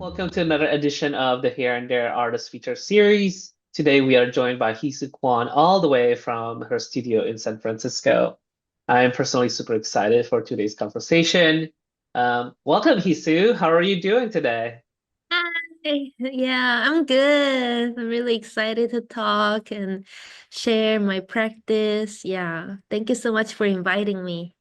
Welcome to another edition of the Here and There Artist Feature Series. Today we are joined by Heesoo Kwon all the way from her studio in San Francisco. I am personally super excited for today's conversation. Welcome, Heesoo. How are you doing today? Hi. Yeah, I'm good. I'm really excited to talk and share my practice. Yeah, thank you so much for inviting me.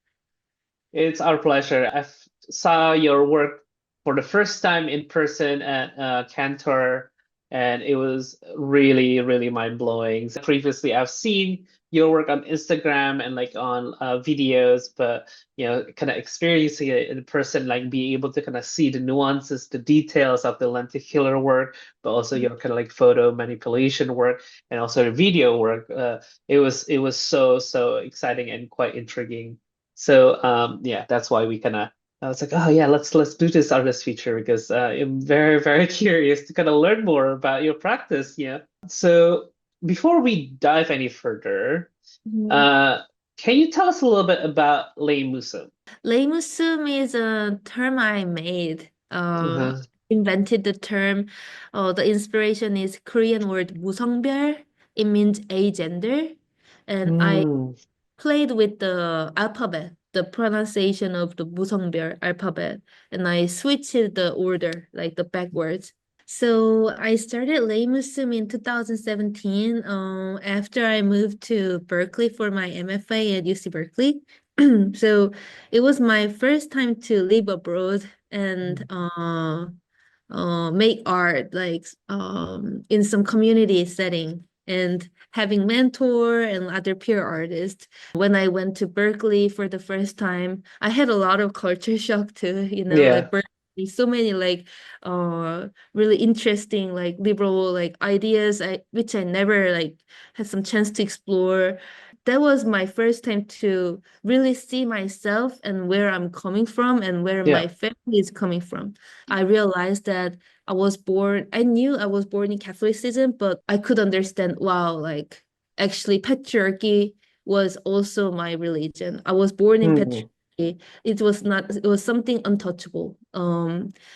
It's our pleasure. I saw your work for the first time in person at Cantor, and it was really, really mind-blowing. Previously, I've seen your work on Instagram and like on videos, but kind of experiencing it in person, like being able to kind of see the nuances, the details of the lenticular work, but also your kind of like photo manipulation work and also the video work. It was so exciting and quite intriguing. So yeah, that's why we kind of I was like, oh yeah, let's do this artist feature because I'm very curious to kind of learn more about your practice. Yeah. So before we dive any further, Mhm. uh, can you tell us a little bit about Leymusoom? Leymusoom is a term I made. Uh-huh. Invented the term. The inspiration is Korean word 무성별. It means agender, and I Mm, played with the alphabet, the pronunciation of the 무성별 alphabet, and I switched the order, like the backwards. So I started Leymusoom in 2017, after I moved to Berkeley for my MFA at UC Berkeley. So it was my first time to live abroad and make art like in some community setting and having mentor and other peer artists. When I went to Berkeley for the first time, I had a lot of culture shock too, like yeah. Berkeley, so many like really interesting like liberal like ideas which I never like had some chance to explore. That was my first time to really see myself and where I'm coming from and where my Yeah. family is coming from. I realized that I knew I was born in Catholicism, but I could understand, wow, like actually patriarchy was also my religion. I was born in Mm, patriarchy. It was not, it was something untouchable.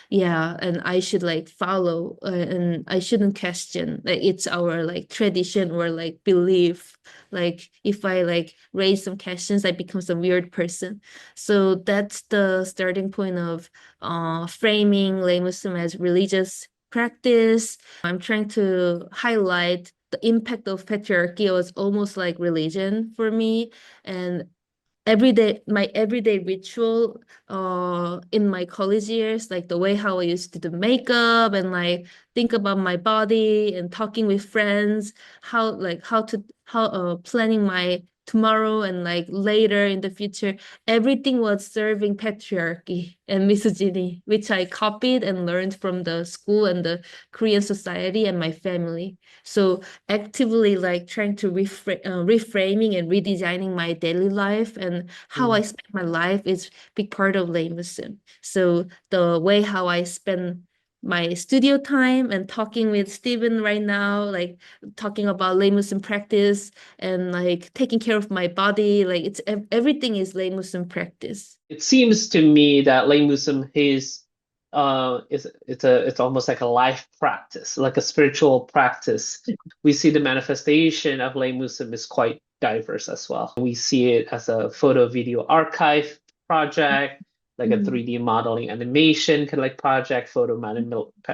Yeah, and I should like follow and I shouldn't question. Like it's our like tradition or like belief. Like if I like raise some questions, I become some weird person. So that's the starting point of framing Laimusum as religious practice. I'm trying to highlight the impact of patriarchy as almost like religion for me. And my everyday ritual in my college years, like the way how I used to do makeup and like think about my body and talking with friends, how planning my tomorrow and like later in the future, everything was serving patriarchy and misogyny, which I copied and learned from the school and the Korean society and my family. So actively like trying to reframing and redesigning my daily life and how I mm, spend my life is big part of Leymusoom. So the way how I spend my studio time and talking with Steven right now, like talking about Leymusoom practice and like taking care of my body, like everything is Leymusoom practice. it seems to me that Leymusoom is it's almost like a life practice, like a spiritual practice. We see the manifestation of Leymusoom is quite diverse as well. We see it as a photo video archive project, like a Mhm. 3D modeling animation kind of like project,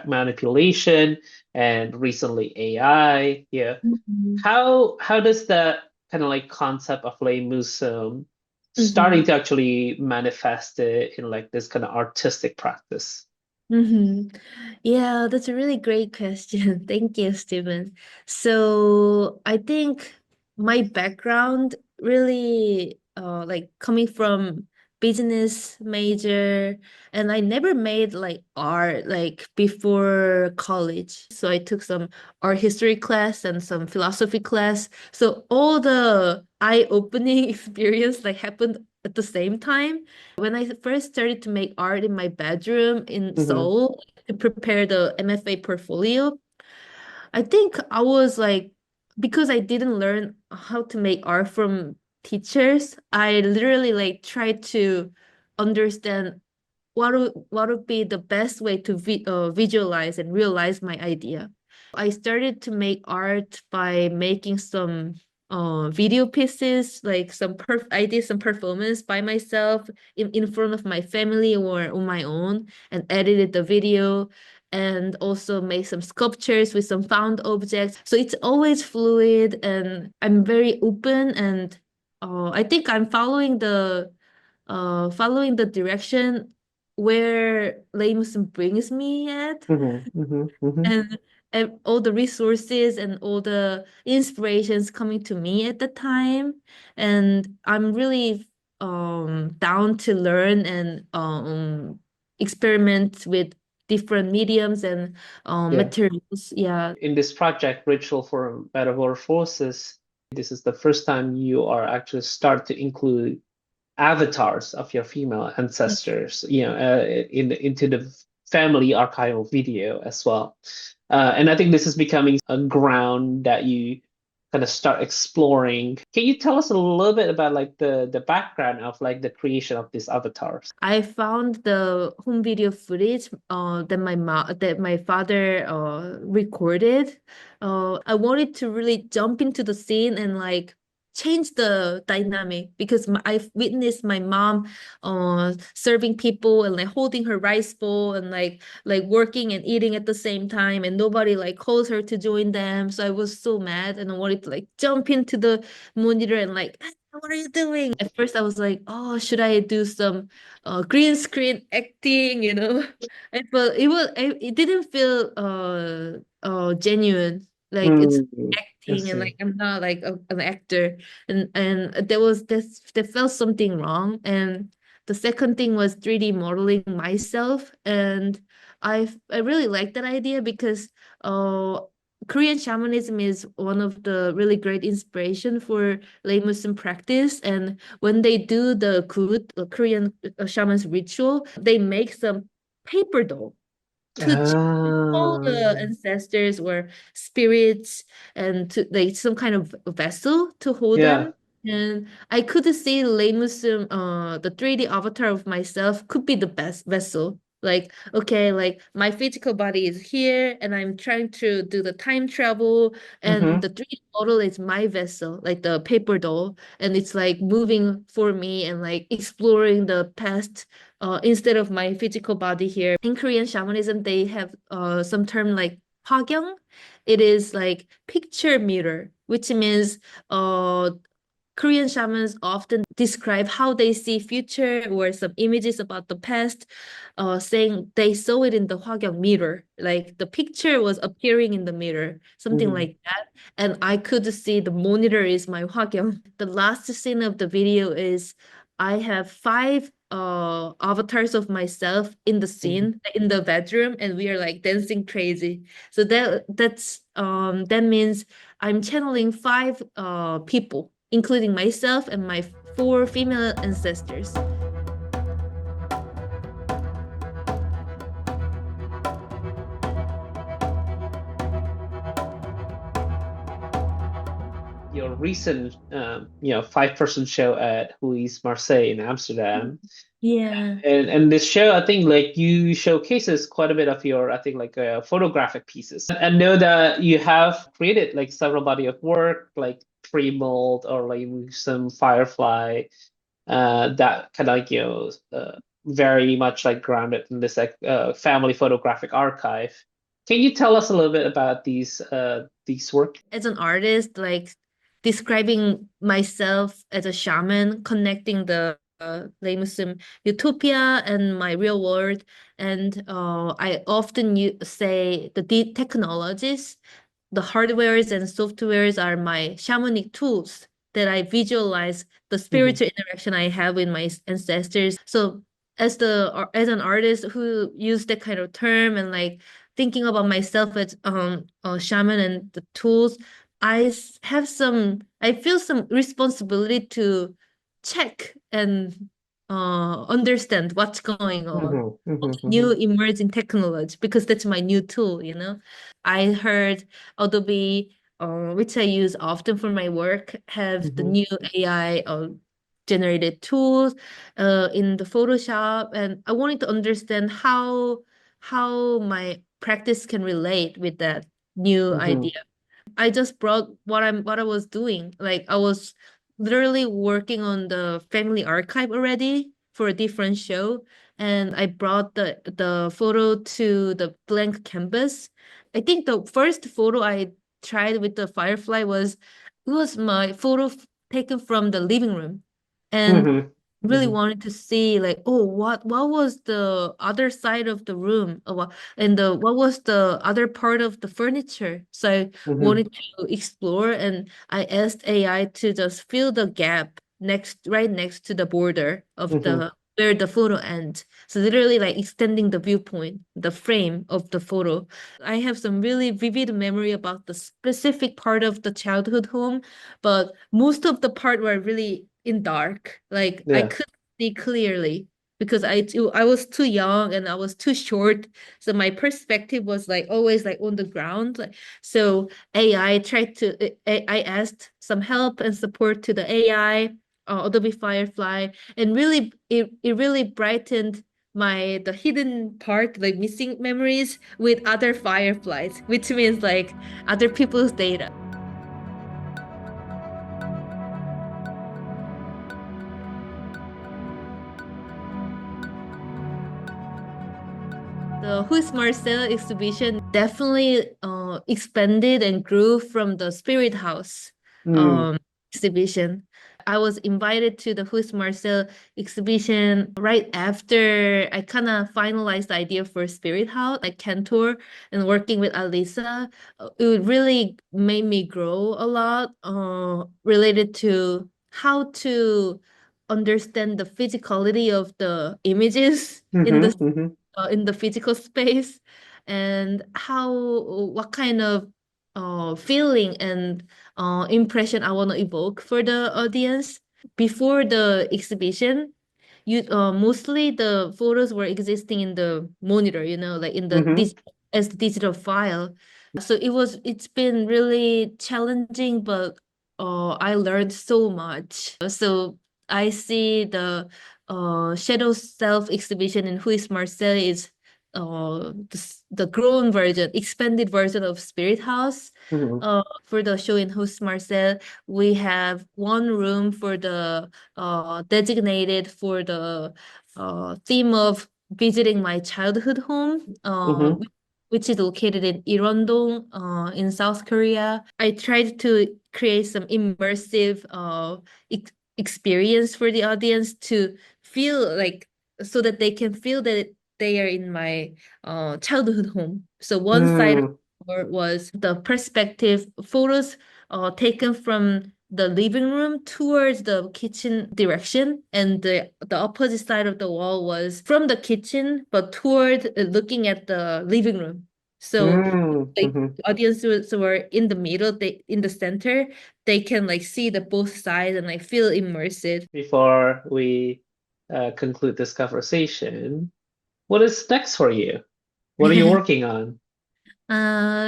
manipulation, and recently AI. Yeah. Mhm. How does that kind of like concept of Leymusoom starting Mhm. to actually manifest it in like this kind of artistic practice? Mm-hmm. Yeah, that's a really great question. Thank you, Stephen. So I think my background really like coming from business major and I never made like art like before college. So I took some art history class and some philosophy class. So all the eye-opening experience like happened at the same time. When I first started to make art in my bedroom in Hmm. Seoul to prepare the MFA portfolio, I think I was like, because I didn't learn how to make art from teachers, I literally like tried to understand what would be the best way to visualize and realize my idea. I started to make art by making some video pieces, like I did some performance by myself in front of my family or on my own, and edited the video, and also made some sculptures with some found objects. So it's always fluid, and I'm very open, and I think I'm following the direction where Leymusoom brings me at, and, and all the resources and all the inspirations coming to me at the time. And I'm really down to learn and experiment with different mediums and Yeah. materials. Yeah. In this project, Ritual for Metamorphosis, this is the first time you are actually start to include avatars of your female ancestors, into the family archival video as well. And I think this is becoming a ground that you kind of start exploring. Can you tell us a little bit about like the background of like the creation of these avatars? I found the home video footage that my father recorded. I wanted to really jump into the scene and like change the dynamic, because I've witnessed my mom serving people and like holding her rice bowl and like working and eating at the same time, and nobody like calls her to join them. So I was so mad, and I wanted to like jump into the monitor and like, what are you doing? At first I was like, oh, should I do some green screen acting, you know? It didn't feel genuine. Like it's I acting, and see. like I'm not like an actor. And there felt something wrong. And the second thing was 3D modeling myself. And I really like that idea, because uh Korean shamanism is one of the really great inspiration for Leymusoom practice. And when they do the kurut, Korean shaman's ritual, they make some paper doll to all Ah, the ancestors or spirits, and to like some kind of vessel to hold yeah. them. And I could see Leymusoom, the 3D avatar of myself could be the best vessel. Like, okay, like my physical body is here and I'm trying to do the time travel, and Mm-hmm. the 3D model is my vessel, like the paper doll, and it's like moving for me and like exploring the past instead of my physical body here. In Korean shamanism, they have some term like 화경. It is like picture mirror, which means Korean shamans often describe how they see future or some images about the past, saying they saw it in the 화경 mirror, like the picture was appearing in the mirror, something Mm-hmm. like that. And I could see the monitor is my 화경. The last scene of the video is I have five avatars of myself in the scene in the bedroom, and we are like dancing crazy. So that means I'm channeling five people, including myself and my four female ancestors. Your recent, 5-person show at Louise Marseille in Amsterdam. Yeah. And this show, I think, like you showcases quite a bit of your, I think, like photographic pieces. I know that you have created like several body of work, like tree mold or like some firefly, that kind of like very much like grounded in this like family photographic archive. Can you tell us a little bit about these work? As an artist, like describing myself as a shaman, connecting the Leymusoom utopia and my real world. And I often say the technologies, the hardwares and softwares are my shamanic tools that I visualize the Hmm. spiritual interaction I have with my ancestors. So as an artist who use that kind of term and like thinking about myself as a shaman and the tools, I feel some responsibility to check and understand what's going on, Hmm. Hmm. new Hmm. emerging technology, because that's my new tool, you know. I heard Adobe, which I use often for my work, have the Hmm. new AI generated tools in the Photoshop, and I wanted to understand how my practice can relate with that new Mm-hmm. idea. I just brought what I was doing. Like I was literally working on the family archive already for a different show, and I brought the photo to the blank canvas. I think the first photo I tried with the firefly was it was my photo taken from the living room, and Mm-hmm. really Mm-hmm. wanted to see like, oh, what was the other side of the room, and the what was the other part of the furniture. So I Mm-hmm. wanted to explore, and I asked AI to just fill the gap right next to the border of Mm-hmm. the where the photo ends. So literally like extending the viewpoint, the frame of the photo. I have some really vivid memory about the specific part of the childhood home, but most of the part were really in dark. Like I Yeah. couldn't see clearly because I was too young and I was too short. So my perspective was like always like on the ground. So AI tried to I asked some help and support to the AI, Adobe Firefly, and really it really brightened the hidden part, like missing memories with other fireflies, which means like other people's data. The Who's Marcel exhibition definitely expanded and grew from the Spirit House Mm. um, exhibition. I was invited to the Who's Marcel exhibition right after I kind of finalized the idea for Spirit House, like Cantor and working with Alisa. It really made me grow a lot related to how to understand the physicality of the images Mm-hmm. Mm-hmm. in the physical space, and what kind of feeling and impression I want to evoke for the audience. Before the exhibition, you mostly the photos were existing in the monitor, like in the Mm-hmm. as digital file. So it's been really challenging, but I learned so much. So I see the Shadow Self exhibition in Who is Marcel is the grown version, expanded version of Spirit House. Mm-hmm. For the show in Who's Marcel, we have one room for the designated for the theme of visiting my childhood home, Mm-hmm. which is located in Irondong, in South Korea. I tried to create some immersive experience for the audience to feel like so that they can feel that they are in my childhood home. So one side of Mm. the door was the perspective photos taken from the living room towards the kitchen direction, and the opposite side of the wall was from the kitchen but toward looking at the living room. So like Mm-hmm. audiences were in the middle, they in the center, they can like see the both sides and like feel immersive. Before we conclude this conversation, what is next for you? What are you working on?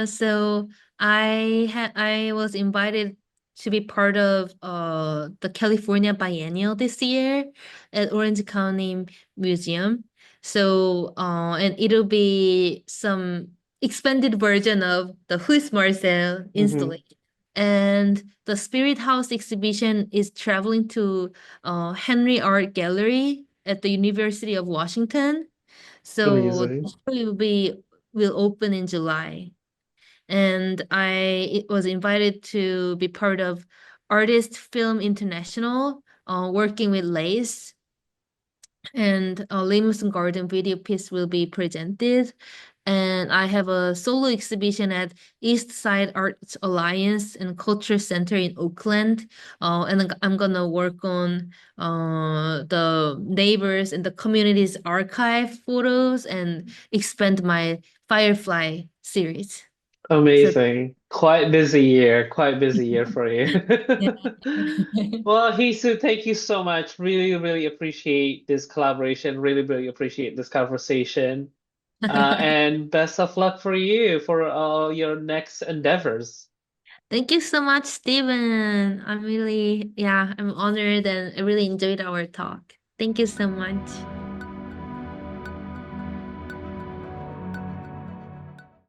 So I was invited to be part of the California Biennial this year at Orange County Museum. So and it'll be some expanded version of the Who's Marcel Mm-hmm. installation. And the Spirit House exhibition is traveling to Henry Art Gallery at the University of Washington. So the Amazing. show will open in July, and I was invited to be part of Artist Film International, working with Lace, and a Leymusoom Garden video piece will be presented. And I have a solo exhibition at East Side Arts Alliance and Culture Center in Oakland. And I'm gonna work on the neighbors and the community's archive photos and expand my Firefly series. So Amazing. Quite busy year. Quite busy year for you. yeah. Well, Heesoo, thank you so much. Really, really appreciate this collaboration. Really, really appreciate this conversation. And best of luck for you for all your next endeavors. Thank you so much, Steven. I'm really, yeah, I'm honored and I really enjoyed our talk. Thank you so much.